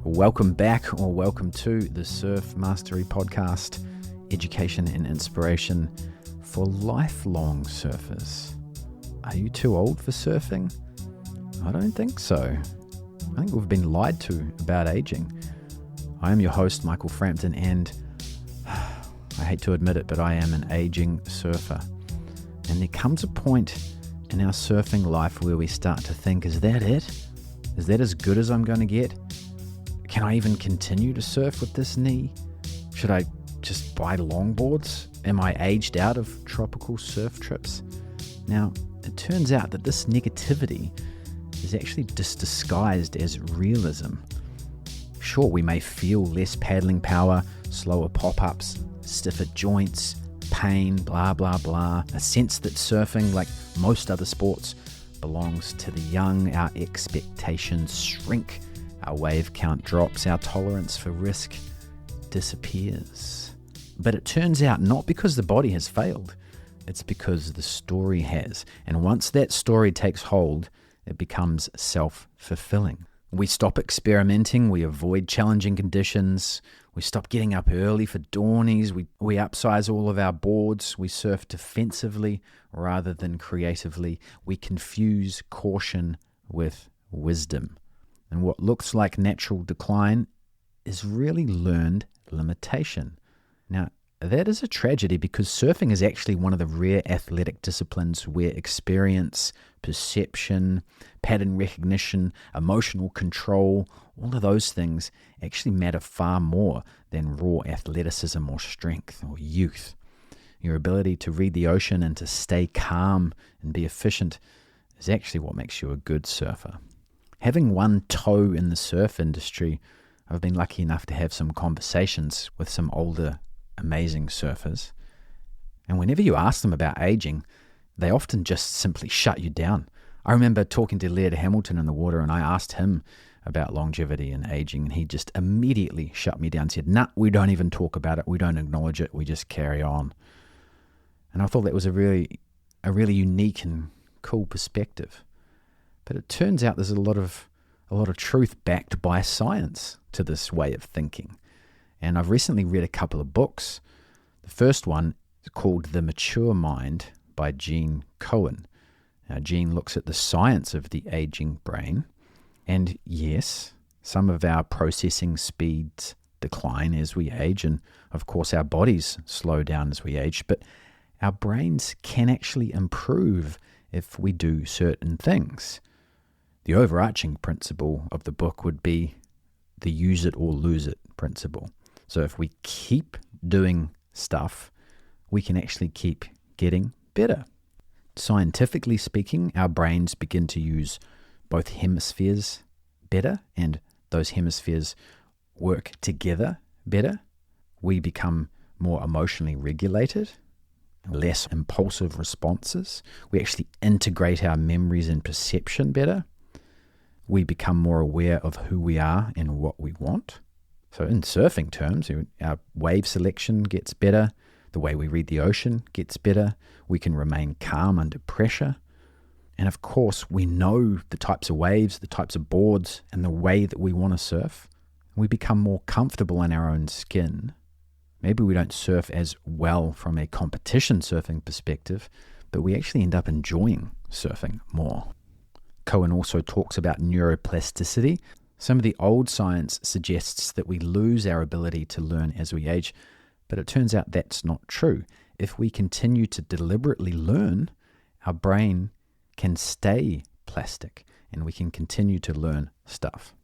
Welcome back, or welcome to the Surf Mastery Podcast, education and inspiration for lifelong surfers. Are you too old for surfing? I don't think so. I think we've been lied to about aging. I am your host, Michael Frampton, and I hate to admit it, but I am an aging surfer. And there comes a point in our surfing life where we start to think, is that it? Is that as good as I'm going to get? Can I even continue to surf with this knee? Should I just buy longboards? Am I aged out of tropical surf trips? Now, it turns out that this negativity is actually just disguised as realism. Sure, we may feel less paddling power, slower pop-ups, stiffer joints, pain, blah, blah, blah. A sense that surfing, like most other sports, belongs to the young. Our expectations shrink. Our wave count drops, our tolerance for risk disappears. But it turns out not because the body has failed, it's because the story has. And once that story takes hold, it becomes self-fulfilling. We stop experimenting, we avoid challenging conditions, we stop getting up early for dawnies, we upsize all of our boards, we surf defensively rather than creatively, we confuse caution with wisdom. And what looks like natural decline is really learned limitation. Now, that is a tragedy because surfing is actually one of the rare athletic disciplines where experience, perception, pattern recognition, emotional control, all of those things actually matter far more than raw athleticism or strength or youth. Your ability to read the ocean and to stay calm and be efficient is actually what makes you a good surfer. Having one toe in the surf industry, I've been lucky enough to have some conversations with some older, amazing surfers. And whenever you ask them about aging, they often just simply shut you down. I remember talking to Laird Hamilton in the water, and I asked him about longevity and aging, and he just immediately shut me down and said, nah, we don't even talk about it, we don't acknowledge it, we just carry on. And I thought that was a really unique and cool perspective. But it turns out there's a lot of truth backed by science to this way of thinking. And I've recently read a couple of books. The first one is called The Mature Mind by Gene Cohen. Now, Gene looks at the science of the aging brain. And yes, some of our processing speeds decline as we age. And of course, our bodies slow down as we age. But our brains can actually improve if we do certain things. The overarching principle of the book would be the use it or lose it principle. So if we keep doing stuff, we can actually keep getting better. Scientifically speaking, our brains begin to use both hemispheres better, and those hemispheres work together better. We become more emotionally regulated, less impulsive responses. We actually integrate our memories and perception better. We become more aware of who we are and what we want. So in surfing terms, our wave selection gets better. The way we read the ocean gets better. We can remain calm under pressure. And of course, we know the types of waves, the types of boards, and the way that we want to surf. We become more comfortable in our own skin. Maybe we don't surf as well from a competition surfing perspective, but we actually end up enjoying surfing more. Cohen also talks about neuroplasticity. Some of the old science suggests that we lose our ability to learn as we age, but it turns out that's not true. If we continue to deliberately learn, our brain can stay plastic and we can continue to learn stuff.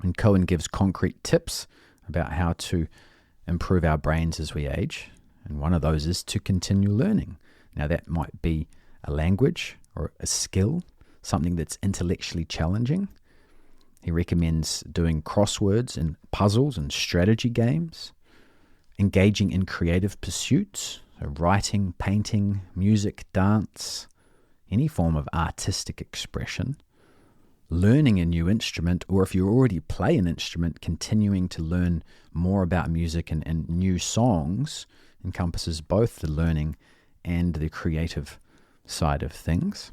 And Cohen gives concrete tips about how to improve our brains as we age, and one of those is to continue learning. Now that might be a language or a skill, something that's intellectually challenging. He recommends doing crosswords and puzzles and strategy games, engaging in creative pursuits, so writing, painting, music, dance, any form of artistic expression, learning a new instrument, or if you already play an instrument, continuing to learn more about music and new songs encompasses both the learning and the creative side of things.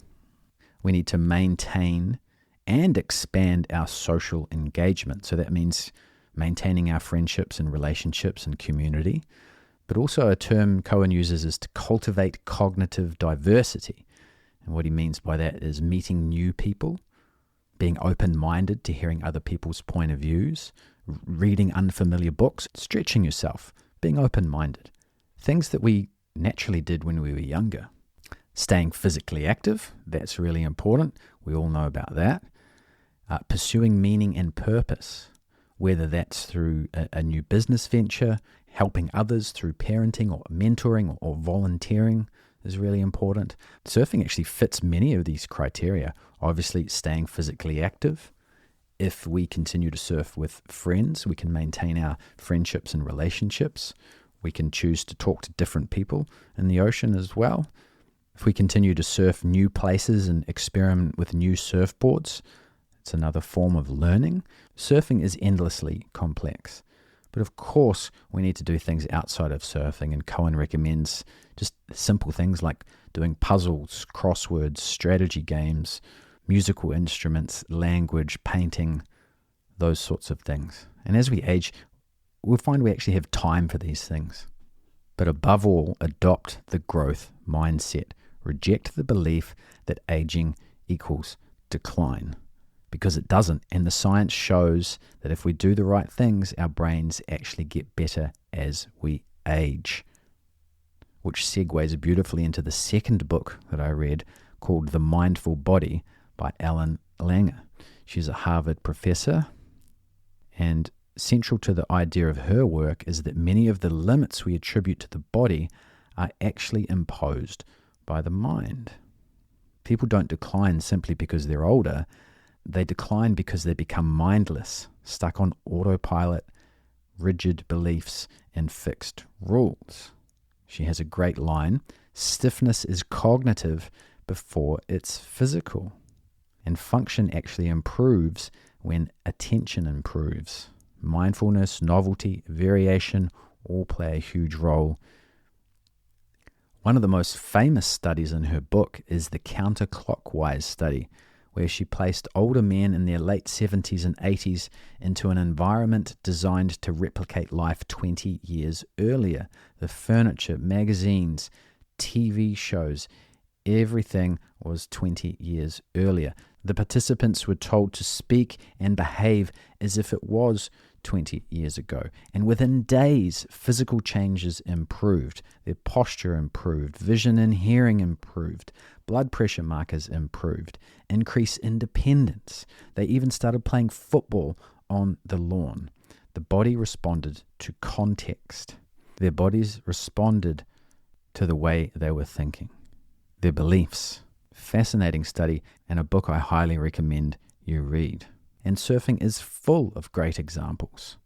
We need to maintain and expand our social engagement. So that means maintaining our friendships and relationships and community. But also a term Cohen uses is to cultivate cognitive diversity. And what he means by that is meeting new people, being open-minded to hearing other people's point of views, reading unfamiliar books, stretching yourself, being open-minded. Things that we naturally did when we were younger. Staying physically active, that's really important. We all know about that. Pursuing meaning and purpose, whether that's through a new business venture, helping others through parenting or mentoring or volunteering is really important. Surfing actually fits many of these criteria. Obviously, staying physically active. If we continue to surf with friends, we can maintain our friendships and relationships. We can choose to talk to different people in the ocean as well. If we continue to surf new places and experiment with new surfboards, it's another form of learning. Surfing is endlessly complex. But of course, we need to do things outside of surfing, and Cohen recommends just simple things like doing puzzles, crosswords, strategy games, musical instruments, language, painting, those sorts of things. And as we age, we'll find we actually have time for these things. But above all, adopt the growth mindset. Reject the belief that aging equals decline, because it doesn't. And the science shows that if we do the right things, our brains actually get better as we age. Which segues beautifully into the second book that I read, called The Mindful Body by Ellen Langer. She's a Harvard professor, and central to the idea of her work is that many of the limits we attribute to the body are actually imposed by the mind. People don't decline simply because they're older. They decline because they become mindless, stuck on autopilot, rigid beliefs, and fixed rules. She has a great line: stiffness is cognitive before it's physical. And function actually improves when attention improves. Mindfulness, novelty, variation all play a huge role. One of the most famous studies in her book is the counterclockwise study, where she placed older men in their late 70s and 80s into an environment designed to replicate life 20 years earlier. The furniture, magazines, TV shows, everything was 20 years earlier. The participants were told to speak and behave as if it was 20 years ago. And within days, physical changes improved. Their posture improved. Vision and hearing improved. Blood pressure markers improved. Increased independence. They even started playing football on the lawn. The body responded to context. Their bodies responded to the way they were thinking. Their beliefs. Fascinating study, and a book I highly recommend you read. And surfing is full of great examples.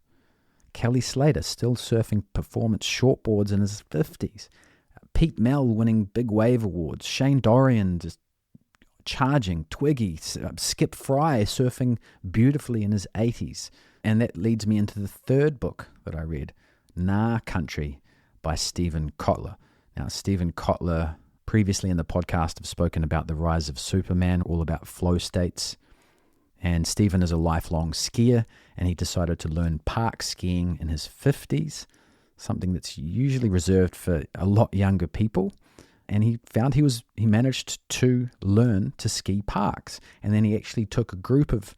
Kelly Slater still surfing performance shortboards in his 50s. Pete Mel winning big wave awards. Shane Dorian just charging. Twiggy, Skip Fry surfing beautifully in his 80s. And that leads me into the third book that I read, Nah Country by Stephen Kotler. Now, Stephen Kotler, previously in the podcast, have spoken about the rise of Superman, all about flow states. And Stephen is a lifelong skier, and he decided to learn park skiing in his 50s, something that's usually reserved for a lot younger people. And he found he managed to learn to ski parks. And then he actually took a group of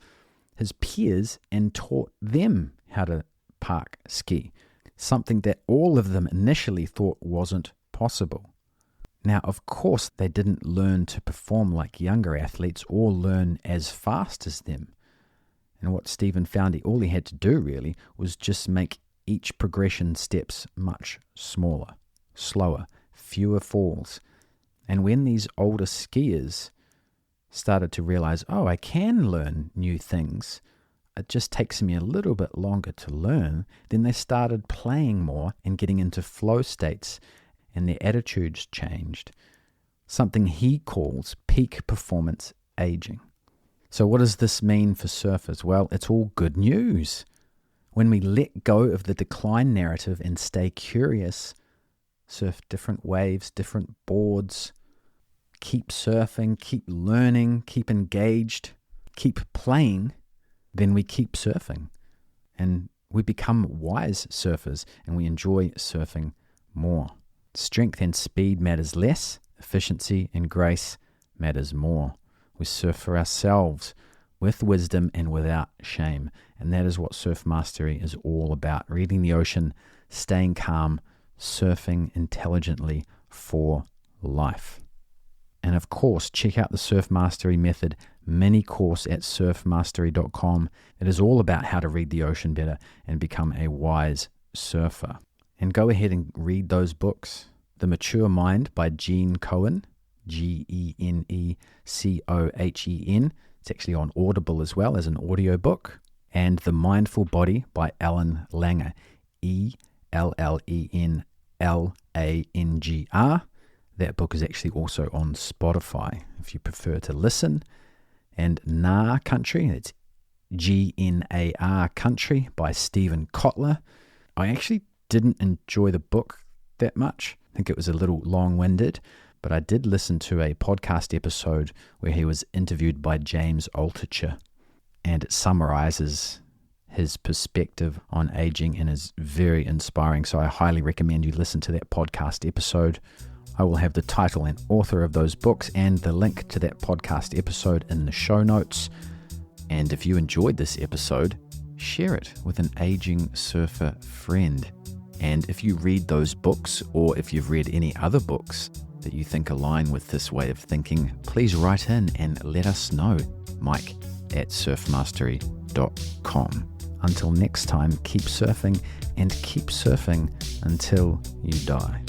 his peers and taught them how to park ski, something that all of them initially thought wasn't possible. Now, of course, they didn't learn to perform like younger athletes or learn as fast as them. And what Stephen found, all he had to do really was just make each progression steps much smaller, slower, fewer falls. And when these older skiers started to realize, oh, I can learn new things, it just takes me a little bit longer to learn, then they started playing more and getting into flow states, and their attitudes changed, something he calls peak performance aging. So what does this mean for surfers? Well, it's all good news. When we let go of the decline narrative and stay curious, surf different waves, different boards, keep surfing, keep learning, keep engaged, keep playing, then we keep surfing. And we become wise surfers and we enjoy surfing more. Strength and speed matters less. Efficiency and grace matters more. We surf for ourselves with wisdom and without shame. And that is what Surf Mastery is all about. Reading the ocean, staying calm, surfing intelligently for life. And of course, check out the Surf Mastery Method mini course at surfmastery.com. It is all about how to read the ocean better and become a wise surfer. And go ahead and read those books. The Mature Mind by Gene Cohen, Genecohen. It's actually on Audible as well as an audiobook. And The Mindful Body by Alan Langer, Ellenlangr. That book is actually also on Spotify if you prefer to listen. And Nar Country, it's Gnar Country by Stephen Kotler. I actually didn't enjoy the book that much. I think it was a little long-winded, but I did listen to a podcast episode where he was interviewed by James Altucher, and it summarizes his perspective on aging and is very inspiring. So I highly recommend you listen to that podcast episode. I will have the title and author of those books and the link to that podcast episode in the show notes. And if you enjoyed this episode, share it with an aging surfer friend. And if you read those books, or if you've read any other books that you think align with this way of thinking, please write in and let us know. Mike@surfmastery.com. Until next time, keep surfing and keep surfing until you die.